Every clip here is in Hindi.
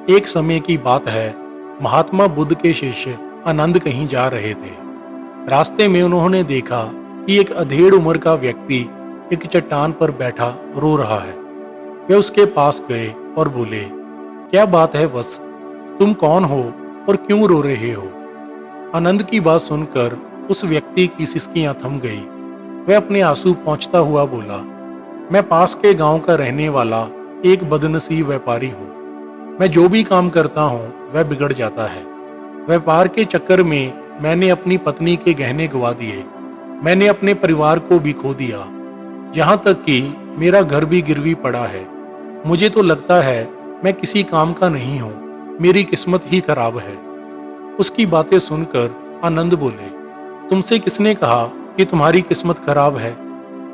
एक समय की बात है, महात्मा बुद्ध के शिष्य आनंद कहीं जा रहे थे। रास्ते में उन्होंने देखा कि एक अधेड़ उम्र का व्यक्ति एक चट्टान पर बैठा रो रहा है। वे उसके पास गए और बोले, क्या बात है वत्स, तुम कौन हो और क्यों रो रहे हो? आनंद की बात सुनकर उस व्यक्ति की सिसकियां थम गई। वह अपने आंसू पोंछता हुआ बोला, मैं पास के गांव का रहने वाला एक बदनसीब व्यापारी हूँ। मैं जो भी काम करता हूँ वह बिगड़ जाता है। व्यापार के चक्कर में मैंने अपनी पत्नी के गहने गवा दिए। मैंने अपने परिवार को भी खो दिया, यहाँ तक कि मेरा घर भी गिरवी पड़ा है। मुझे तो लगता है मैं किसी काम का नहीं हूँ, मेरी किस्मत ही खराब है। उसकी बातें सुनकर आनंद बोले, तुमसे किसने कहा कि तुम्हारी किस्मत खराब है?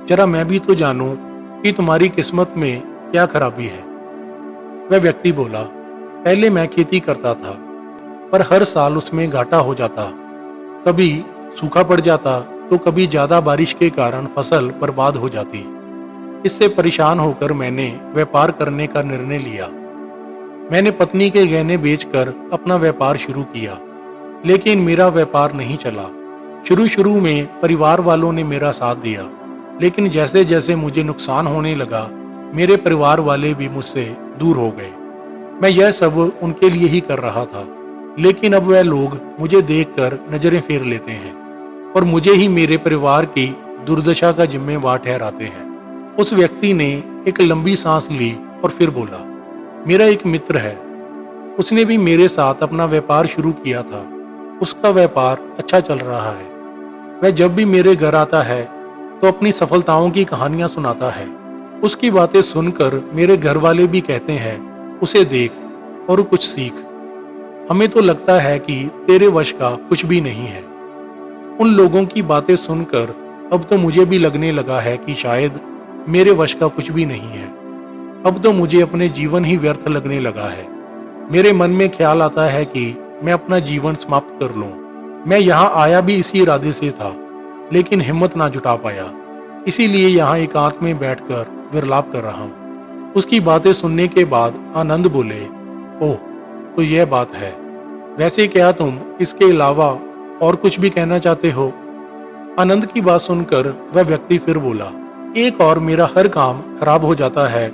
जरा मैं भी तो जानूं कि तुम्हारी किस्मत में क्या खराबी है। वह व्यक्ति बोला, पहले मैं खेती करता था, पर हर साल उसमें घाटा हो जाता। कभी सूखा पड़ जाता तो कभी ज्यादा बारिश के कारण फसल बर्बाद हो जाती। इससे परेशान होकर मैंने व्यापार करने का निर्णय लिया। मैंने पत्नी के गहने बेचकर अपना व्यापार शुरू किया, लेकिन मेरा व्यापार नहीं चला। शुरू में परिवार वालों ने मेरा साथ दिया, लेकिन जैसे जैसे मुझे नुकसान होने लगा, मेरे परिवार वाले भी मुझसे दूर हो गए। मैं यह सब उनके लिए ही कर रहा था, लेकिन अब वह लोग मुझे देखकर नजरें फेर लेते हैं और मुझे ही मेरे परिवार की दुर्दशा का जिम्मेवार ठहराते हैं। उस व्यक्ति ने एक लंबी सांस ली और फिर बोला, मेरा एक मित्र है, उसने भी मेरे साथ अपना व्यापार शुरू किया था। उसका व्यापार अच्छा चल रहा है। वह जब भी मेरे घर आता है तो अपनी सफलताओं की कहानियां सुनाता है। उसकी बातें सुनकर मेरे घर वाले भी कहते हैं, उसे देख और कुछ सीख। हमें तो लगता है कि तेरे वश का कुछ भी नहीं है। उन लोगों की बातें सुनकर अब तो मुझे भी लगने लगा है कि शायद मेरे वश का कुछ भी नहीं है। अब तो मुझे अपने जीवन ही व्यर्थ लगने लगा है। मेरे मन में ख्याल आता है कि मैं अपना जीवन समाप्त कर लूं। मैं यहाँ आया भी इसी इरादे से था, लेकिन हिम्मत ना जुटा पाया, इसीलिए यहाँ एकांत में बैठकर विरलाप कर रहा हूँ। उसकी बातें सुनने के बाद आनंद बोले, ओह, तो यह बात है। वैसे क्या तुम इसके अलावा और कुछ भी कहना चाहते हो? आनंद की बात सुनकर वह व्यक्ति फिर बोला, एक और मेरा हर काम खराब हो जाता है,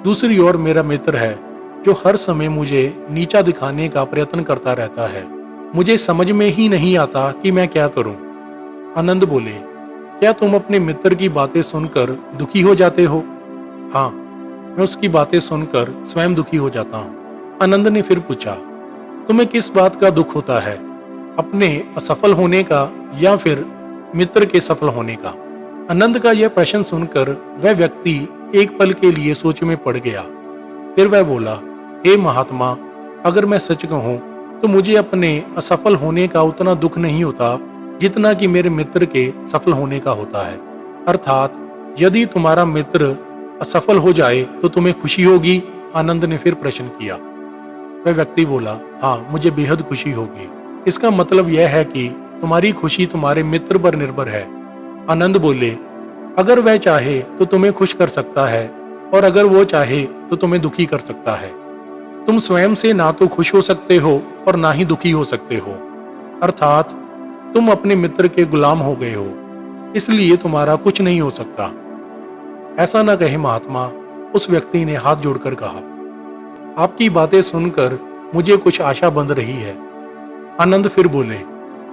दूसरी ओर मेरा मित्र है जो हर समय मुझे नीचा दिखाने का प्रयत्न करता रहता है। मुझे समझ में ही नहीं आता कि मैं क्या करूं। आनंद बोले, क्या तुम अपने मित्र की बातें सुनकर दुखी हो जाते हो? हाँ, मैं उसकी बातें सुनकर स्वयं दुखी हो जाता हूँ। आनंद ने फिर पूछा, तुम्हें किस बात का दुख होता है, अपने असफल होने का या फिर मित्र के सफल होने का? आनंद का यह प्रश्न सुनकर वह व्यक्ति एक पल के लिए सोच में पड़ गया। फिर वह बोला, हे महात्मा, अगर मैं सच कहूं तो मुझे अपने असफल होने का उतना दुख नहीं होता जितना कि मेरे मित्र के सफल होने का होता है। अर्थात यदि तुम्हारा मित्र असफल हो जाए तो तुम्हें खुशी होगी? आनंद ने फिर प्रश्न किया। वह व्यक्ति बोला, हाँ, मुझे बेहद खुशी होगी। इसका मतलब यह है कि तुम्हारी खुशी तुम्हारे मित्र पर निर्भर है। आनंद बोले, अगर वह चाहे तो तुम्हें खुश कर सकता है और अगर वो चाहे तो तुम्हें दुखी कर सकता है। तुम स्वयं से ना तो खुश हो सकते हो और ना ही दुखी हो सकते हो। अर्थात तुम अपने मित्र के गुलाम हो गए हो, इसलिए तुम्हारा कुछ नहीं हो सकता। ऐसा ना कहे महात्मा, उस व्यक्ति ने हाथ जोड़कर कहा। आपकी बातें सुनकर मुझे कुछ आशा बंध रही है। आनंद फिर बोले,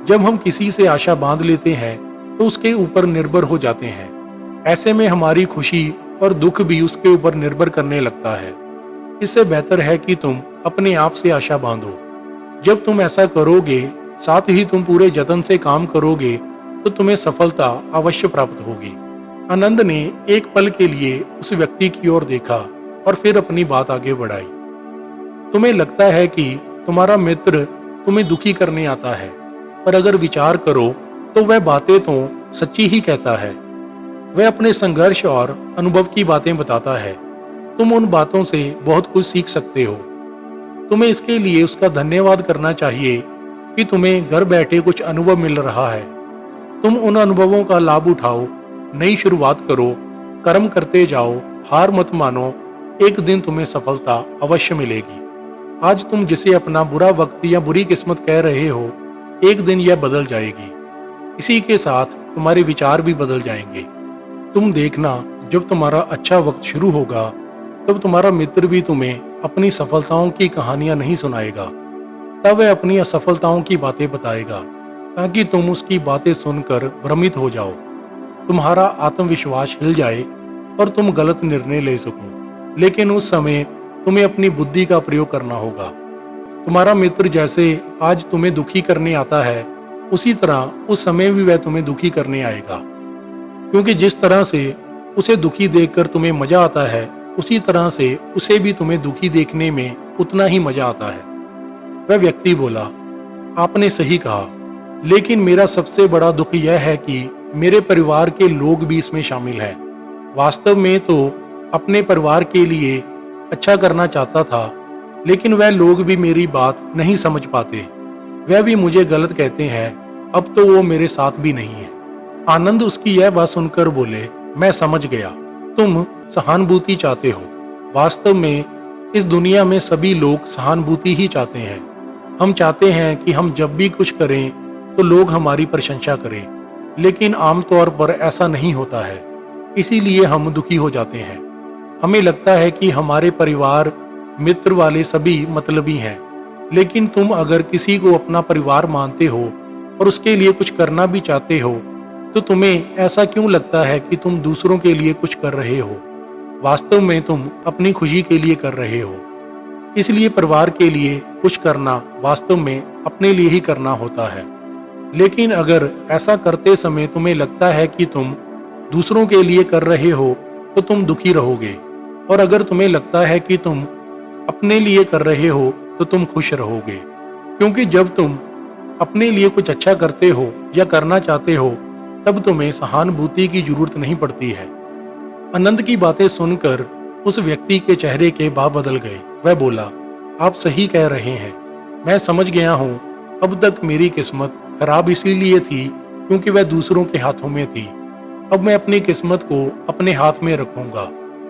जब हम किसी से आशा बांध लेते हैं तो उसके ऊपर निर्भर हो जाते हैं। ऐसे में हमारी खुशी और दुख भी उसके ऊपर निर्भर करने लगता है। इससे बेहतर है कि तुम अपने आप से आशा बांधो। जब तुम ऐसा करोगे, साथ ही तुम पूरे जतन से काम करोगे, तो तुम्हें सफलता अवश्य प्राप्त होगी। आनंद ने एक पल के लिए उस व्यक्ति की ओर देखा और फिर अपनी बात आगे बढ़ाई। तुम्हें लगता है कि तुम्हारा मित्र तुम्हें दुखी करने आता है, पर अगर विचार करो तो वह बातें तो सच्ची ही कहता है। वह अपने संघर्ष और अनुभव की बातें बताता है। तुम उन बातों से बहुत कुछ सीख सकते हो। तुम्हें इसके लिए उसका धन्यवाद करना चाहिए कि तुम्हें घर बैठे कुछ अनुभव मिल रहा है। तुम उन अनुभवों का लाभ उठाओ, नई शुरुआत करो, कर्म करते जाओ, हार मत मानो, एक दिन तुम्हें सफलता अवश्य मिलेगी। आज तुम जिसे अपना बुरा वक्त या बुरी किस्मत कह रहे हो, एक दिन यह बदल जाएगी। इसी के साथ तुम्हारे विचार भी बदल जाएंगे। तुम देखना, जब तुम्हारा अच्छा वक्त शुरू होगा तब तुम्हारा मित्र भी तुम्हें अपनी सफलताओं की कहानियां नहीं सुनाएगा। तब वह अपनी असफलताओं की बातें बताएगा ताकि तुम उसकी बातें सुनकर भ्रमित हो जाओ, तुम्हारा आत्मविश्वास हिल जाए और तुम गलत निर्णय ले सको। लेकिन उस समय तुम्हें अपनी बुद्धि का प्रयोग करना होगा। तुम्हारा मित्र जैसे आज तुम्हें दुखी करने आता है, उसी तरह उस समय भी वह तुम्हें दुखी करने आएगा, क्योंकि जिस तरह से उसे दुखी देखकर तुम्हें मजा आता है, उसी तरह से उसे भी तुम्हें दुखी देखने में उतना ही मजा आता है। वह व्यक्ति बोला, आपने सही कहा, लेकिन मेरा सबसे बड़ा दुख यह है कि मेरे परिवार के लोग भी इसमें शामिल हैं। वास्तव में तो अपने परिवार के लिए अच्छा करना चाहता था, लेकिन वह लोग भी मेरी बात नहीं समझ पाते। वह भी मुझे गलत कहते हैं। अब तो वो मेरे साथ भी नहीं है। आनंद उसकी यह बात सुनकर बोले, मैं समझ गया, तुम सहानुभूति चाहते हो। वास्तव में इस दुनिया में सभी लोग सहानुभूति ही चाहते हैं। हम चाहते हैं कि हम जब भी कुछ करें तो लोग हमारी प्रशंसा करें, लेकिन आमतौर पर ऐसा नहीं होता है। इसीलिए हम दुखी हो जाते हैं। हमें लगता है कि हमारे परिवार मित्र वाले सभी मतलबी हैं, लेकिन तुम अगर किसी को अपना परिवार मानते हो और उसके लिए कुछ करना भी चाहते हो, तो तुम्हें ऐसा क्यों लगता है कि तुम दूसरों के लिए कुछ कर रहे हो? वास्तव में तुम अपनी खुशी के लिए कर रहे हो। इसलिए परिवार के लिए कुछ करना वास्तव में अपने लिए ही करना होता है। लेकिन अगर ऐसा करते समय तुम्हें लगता है कि तुम दूसरों के लिए कर रहे हो, तो तुम दुखी रहोगे। और अगर तुम्हें लगता है कि तुम अपने लिए कर रहे हो, तो तुम खुश रहोगे। क्योंकि जब तुम अपने लिए कुछ अच्छा करते हो या करना चाहते हो, तब तुम्हें सहानुभूति की जरूरत नहीं पड़ती है। आनंद की बातें सुनकर उस व्यक्ति के चेहरे के भाव बदल गए। वह बोला, आप सही कह रहे हैं, मैं समझ गया हूँ। अब तक मेरी किस्मत खराब इसीलिए थी क्योंकि वह दूसरों के हाथों में थी। अब मैं अपनी किस्मत को अपने हाथ में रखूंगा।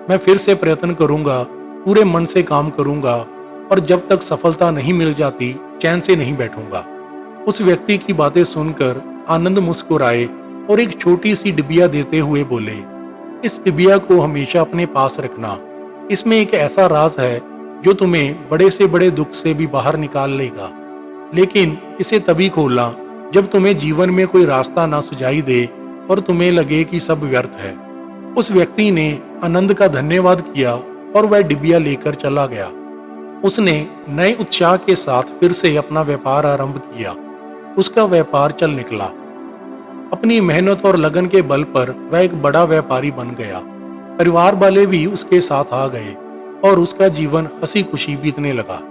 मैं फिर से प्रयत्न करूंगा, पूरे मन से काम करूंगा, और जब तक सफलता नहीं मिल जाती चैन से नहीं बैठूंगा। उस व्यक्ति की बातें सुनकर आनंद मुस्कुराए और एक छोटी सी डिबिया देते हुए बोले, इस डिबिया को हमेशा अपने पास रखना। इसमें एक ऐसा राज है जो तुम्हें बड़े से बड़े दुख से भी बाहर निकाल लेगा। लेकिन इसे तभी खोलना जब तुम्हें जीवन में कोई रास्ता ना सुझाई दे और तुम्हें लगे कि सब व्यर्थ है। उस व्यक्ति ने आनंद का धन्यवाद किया और वह डिबिया लेकर चला गया। उसने नए उत्साह के साथ फिर से अपना व्यापार आरंभ किया। उसका व्यापार चल निकला। अपनी मेहनत और लगन के बल पर वह एक बड़ा व्यापारी बन गया। परिवार वाले भी उसके साथ आ गए और उसका जीवन हंसी खुशी बीतने लगा।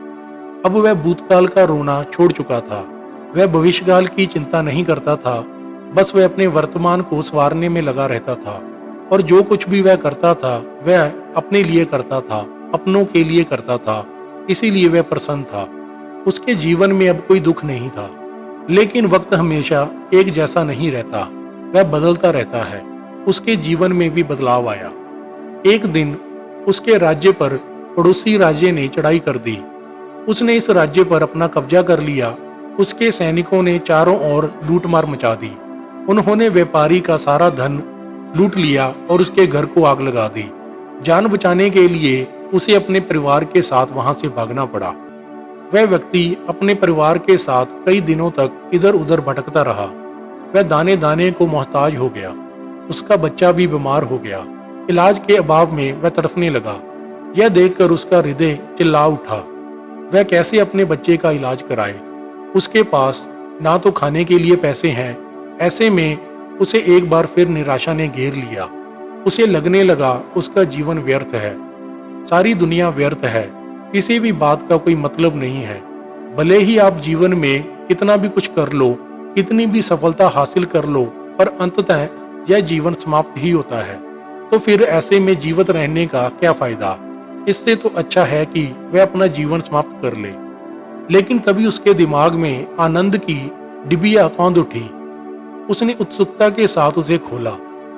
अब वह भूतकाल का रोना छोड़ चुका था। वह भविष्यकाल की चिंता नहीं करता था। बस वह अपने वर्तमान को संवारने में लगा रहता था, और जो कुछ भी वह करता था वह अपने लिए करता था, अपनों के लिए करता था। इसीलिए वह प्रसन्न था। उसके जीवन में अब कोई दुख नहीं था। लेकिन वक्त हमेशा एक जैसा नहीं रहता, वह बदलता रहता है। उसके जीवन में भी बदलाव आया। एक दिन उसके राज्य पर पड़ोसी राज्य ने चढ़ाई कर दी। उसने इस राज्य पर अपना कब्जा कर लिया। उसके सैनिकों ने चारों ओर लूटमार मचा दी। उन्होंने व्यापारी का सारा धन लूट लिया और उसके घर को आग लगा दी। जान बचाने के लिए उसे अपने परिवार के साथ वहां से भागना पड़ा। वह व्यक्ति अपने परिवार के साथ कई दिनों तक इधर उधर भटकता रहा। वह दाने दाने को मोहताज हो गया। उसका बच्चा भी बीमार हो गया। इलाज के अभाव में वह तड़फने लगा। यह देखकर उसका हृदय चिल्ला उठा। वह कैसे अपने बच्चे का इलाज कराए? उसके पास ना तो खाने के लिए पैसे हैं। ऐसे में उसे एक बार फिर निराशा ने घेर लिया। उसे लगने लगा उसका जीवन व्यर्थ है, सारी दुनिया व्यर्थ है, किसी भी बात का कोई मतलब नहीं है। भले ही आप जीवन में कितना भी कुछ कर लो, कितनी भी सफलता हासिल कर लो, पर अंततः यह जीवन समाप्त ही होता है। तो फिर ऐसे में जीवित रहने का क्या फायदा? इससे तो अच्छा है कि वह अपना जीवन समाप्त कर ले। लेकिन तभी उसके दिमाग में आनंद की डिबिया कौंध उठी। उसने उत्सुकता के साथ उसे खोला।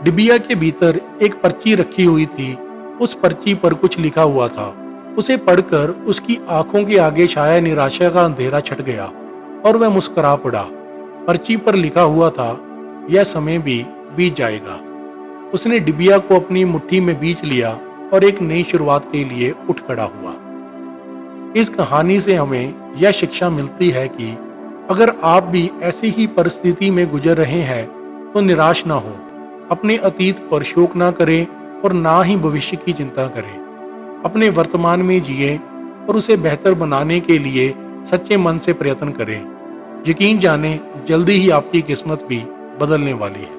डिबिया के भीतर एक पर्ची रखी हुई थी। उस पर्ची पर कुछ लिखा हुआ था। उसे पढ़कर उसकी आंखों के आगे छाया निराशा का अंधेरा छट गया और वह मुस्कुरा पड़ा। पर्ची पर लिखा हुआ था, यह समय भी बीत जाएगा। उसने डिबिया को अपनी मुट्ठी में बींच लिया और एक नई शुरुआत के लिए उठ खड़ा हुआ। इस कहानी से हमें यह शिक्षा मिलती है कि अगर आप भी ऐसी ही परिस्थिति में गुजर रहे हैं तो निराश ना हो, अपने अतीत पर शोक ना करें और ना ही भविष्य की चिंता करें। अपने वर्तमान में जिए और उसे बेहतर बनाने के लिए सच्चे मन से प्रयत्न करें। यकीन जाने जल्दी ही आपकी किस्मत भी बदलने वाली है।